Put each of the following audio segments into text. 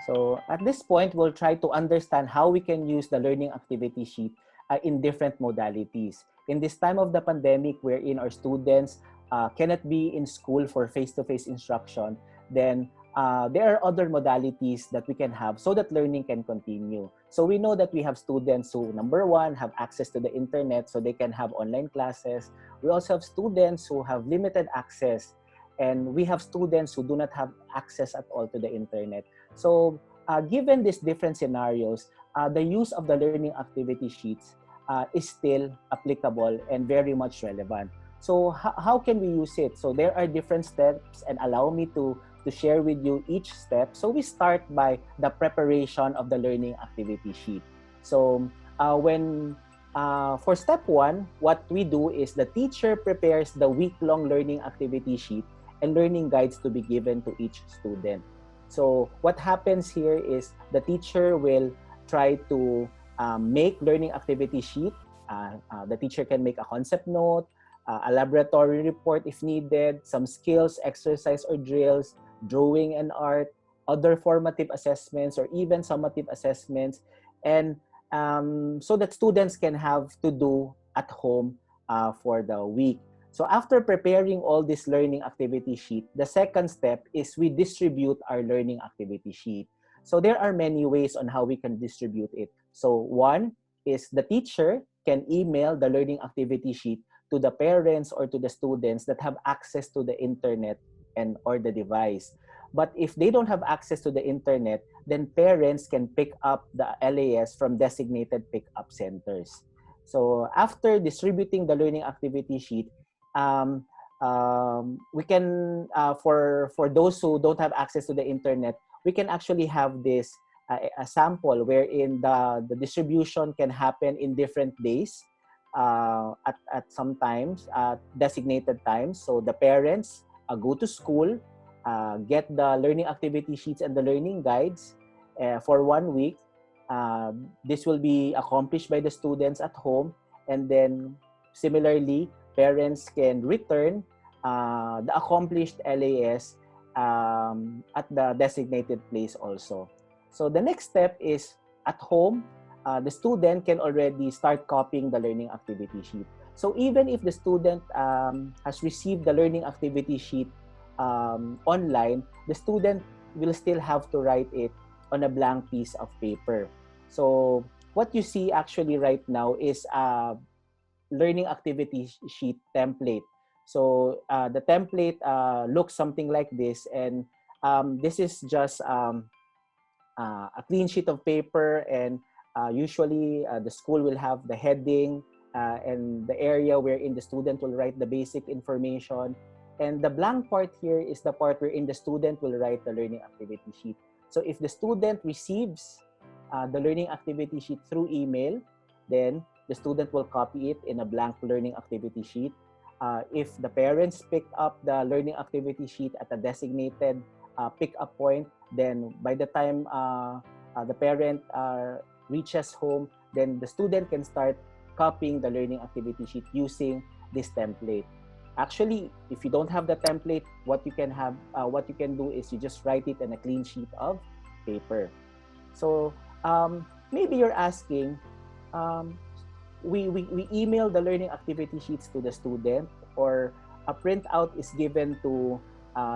So at this point, we'll try to understand how we can use the learning activity sheet in different modalities. In this time of the pandemic, wherein our students cannot be in school for face-to-face instruction, then there are other modalities that we can have so that learning can continue. So we know that we have students who, number one, have access to the internet so they can have online classes. We also have students who have limited access, and we have students who do not have access at all to the internet. So given these different scenarios, the use of the learning activity sheets is still applicable and very much relevant. So how can we use it? So there are different steps, and allow me to share with you each step. So we start by the preparation of the learning activity sheet. So for step one, what we do is the teacher prepares the week-long learning activity sheet and learning guides to be given to each student. So what happens here is the teacher will try to make learning activity sheet. The teacher can make a concept note, a laboratory report if needed, some skills, exercise or drills, drawing and art, other formative assessments, or even summative assessments, and so that students can have to do at home for the week. So after preparing all this learning activity sheet, the second step is we distribute our learning activity sheet. So there are many ways on how we can distribute it. So one is the teacher can email the learning activity sheet to the parents or to the students that have access to the internet and or the device. But if they don't have access to the internet, then parents can pick up the LAS from designated pickup centers. So after distributing the learning activity sheet, we can, for those who don't have access to the internet, we can actually have this a sample wherein the distribution can happen in different days at some times, designated times. So the parents go to school, get the learning activity sheets and the learning guides for 1 week. This will be accomplished by the students at home, and then similarly, parents can return the accomplished LAS at the designated place also. So the next step is at home, the student can already start copying the learning activity sheet. So even if the student has received the learning activity sheet online, the student will still have to write it on a blank piece of paper. So what you see actually right now is a learning activity sheet template. So the template looks something like this, and this is just a clean sheet of paper, and usually the school will have the heading and the area wherein the student will write the basic information, and the blank part here is the part wherein the student will write the learning activity sheet. So if the student receives the learning activity sheet through email, then the student will copy it in a blank learning activity sheet. If the parents pick up the learning activity sheet at a designated pick-up point, then by the time the parent reaches home, then the student can start copying the learning activity sheet using this template. Actually, if you don't have the template, what you can do is you just write it in a clean sheet of paper. So maybe you're asking, we email the learning activity sheets to the student, or a printout is given to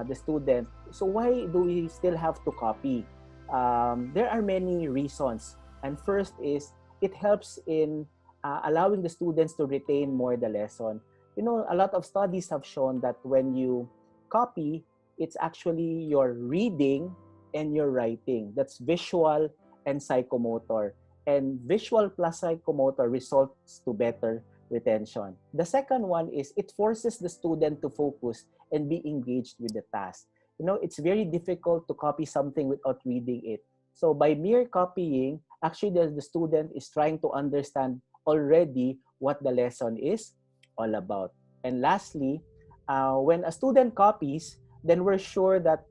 the student. So why do we still have to copy? There are many reasons. And first is it helps in allowing the students to retain more the lesson. You know, a lot of studies have shown that when you copy, it's actually your reading and your writing. That's visual and psychomotor. And visual plus psychomotor results to better retention. The second one is it forces the student to focus and be engaged with the task. You know, it's very difficult to copy something without reading it. So by mere copying, actually the student is trying to understand already what the lesson is all about. And lastly, when a student copies, then we're sure that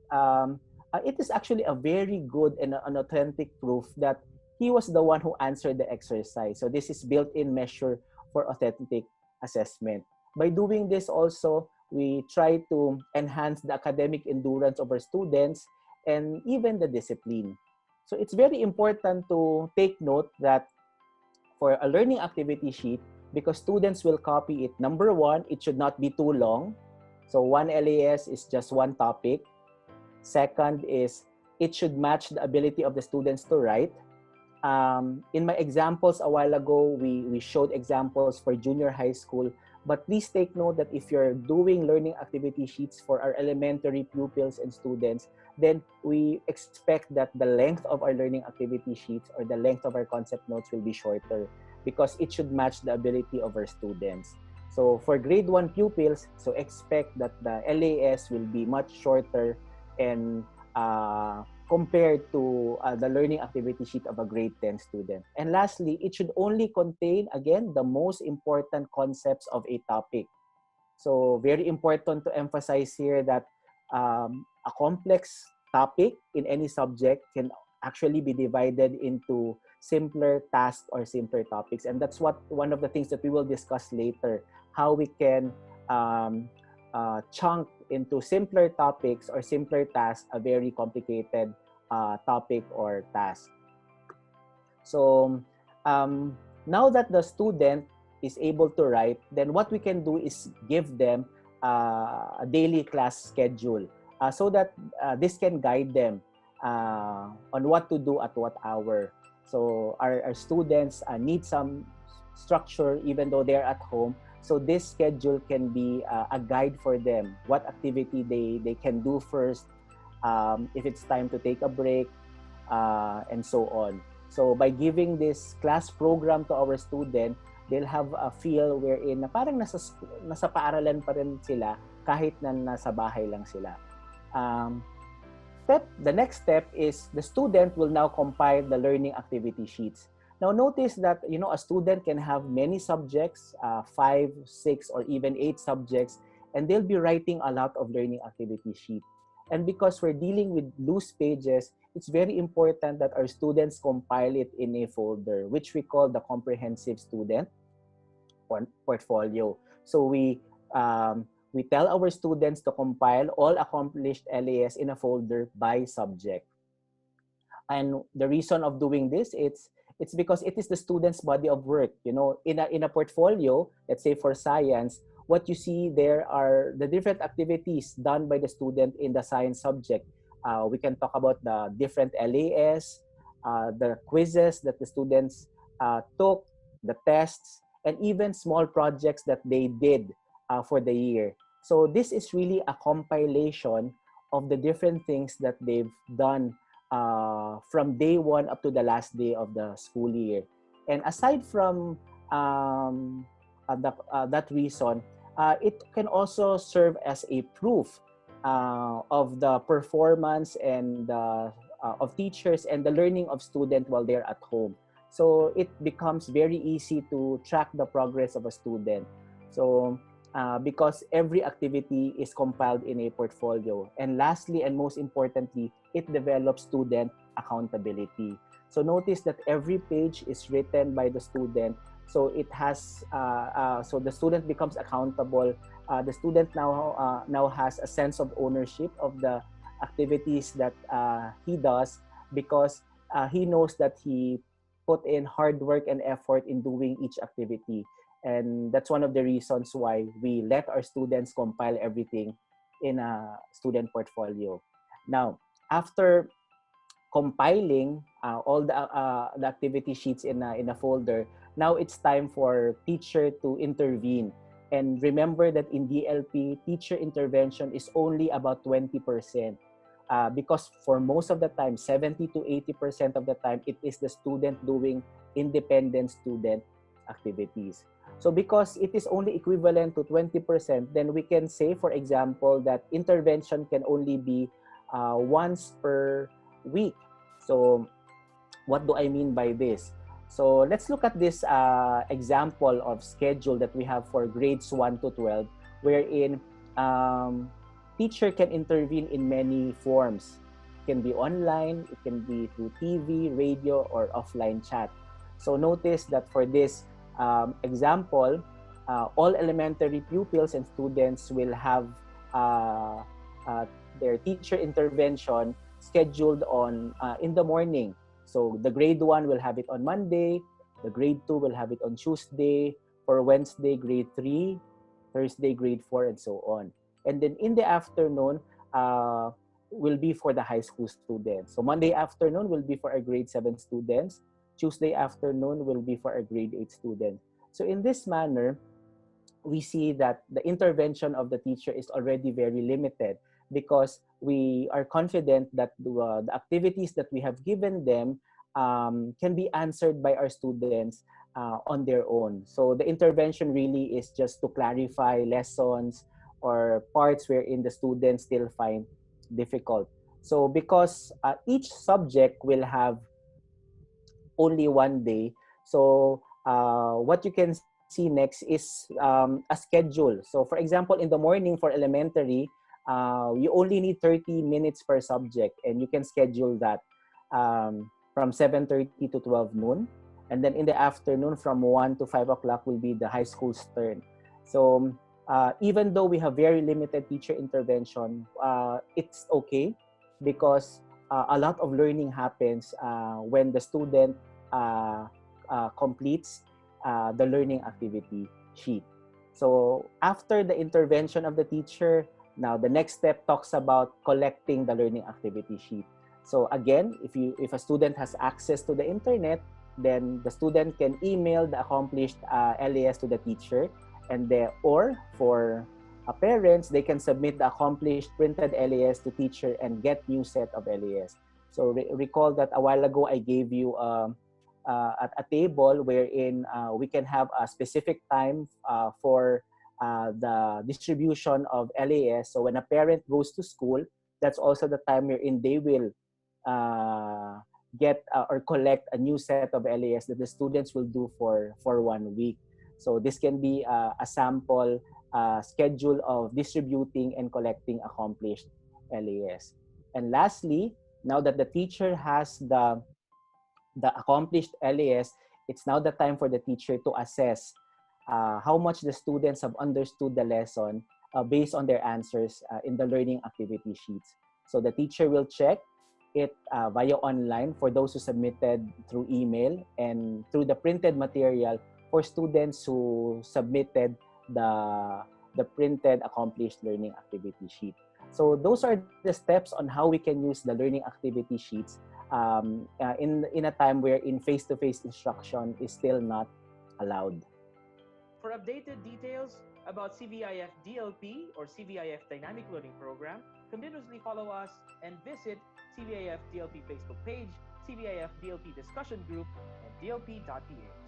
it is actually a very good and an authentic proof that he was the one who answered the exercise. So this is built-in measure for authentic assessment. By doing this also, we try to enhance the academic endurance of our students and even the discipline. So it's very important to take note that for a learning activity sheet, because students will copy it, number one, it should not be too long. So one LAS is just one topic. Second is it should match the ability of the students to write. In my examples a while ago, we showed examples for junior high school, but please take note that if you're doing learning activity sheets for our elementary pupils and students, then we expect that the length of our learning activity sheets or the length of our concept notes will be shorter because it should match the ability of our students. So for grade 1 pupils, so expect that the LAS will be much shorter and compared to the learning activity sheet of a grade 10 student. And lastly, it should only contain, again, the most important concepts of a topic. So very important to emphasize here that a complex topic in any subject can actually be divided into simpler tasks or simpler topics. And that's what one of the things that we will discuss later, how we can chunk into simpler topics or simpler tasks a very complicated topic or task. So now that the student is able to write, then what we can do is give them a daily class schedule so that this can guide them on what to do at what hour. So our students need some structure even though they're at home. So this schedule can be a guide for them, what activity they can do first, if it's time to take a break, and so on. So by giving this class program to our student, they'll have a feel wherein na parang nasa paaralan pa rin sila kahit na nasa bahay lang sila. The next step is the student will now compile the learning activity sheets. Now notice that a student can have many subjects, 5, 6, or even 8 subjects, and they'll be writing a lot of learning activity sheets. And because we're dealing with loose pages, it's very important that our students compile it in a folder, which we call the comprehensive student portfolio. So we tell our students to compile all accomplished LAS in a folder by subject. And the reason of doing this, it's because it is the student's body of work. In a portfolio, let's say for science, what you see there are the different activities done by the student in the science subject. We can talk about the different LAS, the quizzes that the students took, the tests, and even small projects that they did for the year. So this is really a compilation of the different things that they've done from day 1 up to the last day of the school year. And aside from that reason, it can also serve as a proof of the performance and of teachers and the learning of students while they're at home. So it becomes very easy to track the progress of a student. So because every activity is compiled in a portfolio. And lastly, and most importantly, it develops student accountability. So notice that every page is written by the student. So it has, so the student becomes accountable. The student now has a sense of ownership of the activities that he does because he knows that he put in hard work and effort in doing each activity. And that's one of the reasons why we let our students compile everything in a student portfolio. Now, after compiling all the activity sheets in a folder, now it's time for teacher to intervene. And remember that in DLP, teacher intervention is only about 20%. Because for most of the time, 70 to 80% of the time, it is the student doing independent student activities. So because it is only equivalent to 20%, then we can say, for example, that intervention can only be once per week. So what do I mean by this? So let's look at this example of schedule that we have for grades 1 to 12, wherein teacher can intervene in many forms. It can be online, it can be through TV, radio, or offline chat. So notice that for this example, all elementary pupils and students will have uh, uh, their teacher intervention scheduled on in the morning. So the grade 1 will have it on Monday, the grade 2 will have it on Tuesday, for Wednesday grade 3, Thursday grade 4, and so on. And then in the afternoon uh, will be for the high school students. So Monday afternoon will be for our grade 7 students, Tuesday afternoon will be for our grade 8 students. So in this manner, we see that the intervention of the teacher is already very limited because we are confident that the activities that we have given them can be answered by our students on their own. So the intervention really is just to clarify lessons or parts wherein the students still find difficult. So because each subject will have only one day. So what you can see next is a schedule. So for example, in the morning for elementary, you only need 30 minutes per subject, and you can schedule that from 7:30 to 12 noon. And then in the afternoon from 1 to 5 o'clock will be the high school's turn. So even though we have very limited teacher intervention, it's okay because a lot of learning happens when the student completes the learning activity sheet. So after the intervention of the teacher, now the next step talks about collecting the learning activity sheet. So again, if a student has access to the internet, then the student can email the accomplished LAS to the teacher, and or for parents, they can submit the accomplished printed LAS to teacher and get new set of LAS. So recall that a while ago I gave you a table wherein we can have a specific time for the distribution of LAS. So when a parent goes to school, that's also the time wherein they will get or collect a new set of LAS that the students will do for 1 week. So this can be a sample schedule of distributing and collecting accomplished LAS. And lastly, now that the teacher has the accomplished LAS, it's now the time for the teacher to assess how much the students have understood the lesson based on their answers in the learning activity sheets. So the teacher will check it via online for those who submitted through email, and through the printed material for students who submitted the printed accomplished learning activity sheet. So those are the steps on how we can use the learning activity sheets in a time where in face-to-face instruction is still not allowed. For updated details about CVIF DLP or CVIF Dynamic Learning Program, continuously follow us and visit CVIF DLP Facebook page, CVIF DLP discussion group, and DLP.ph.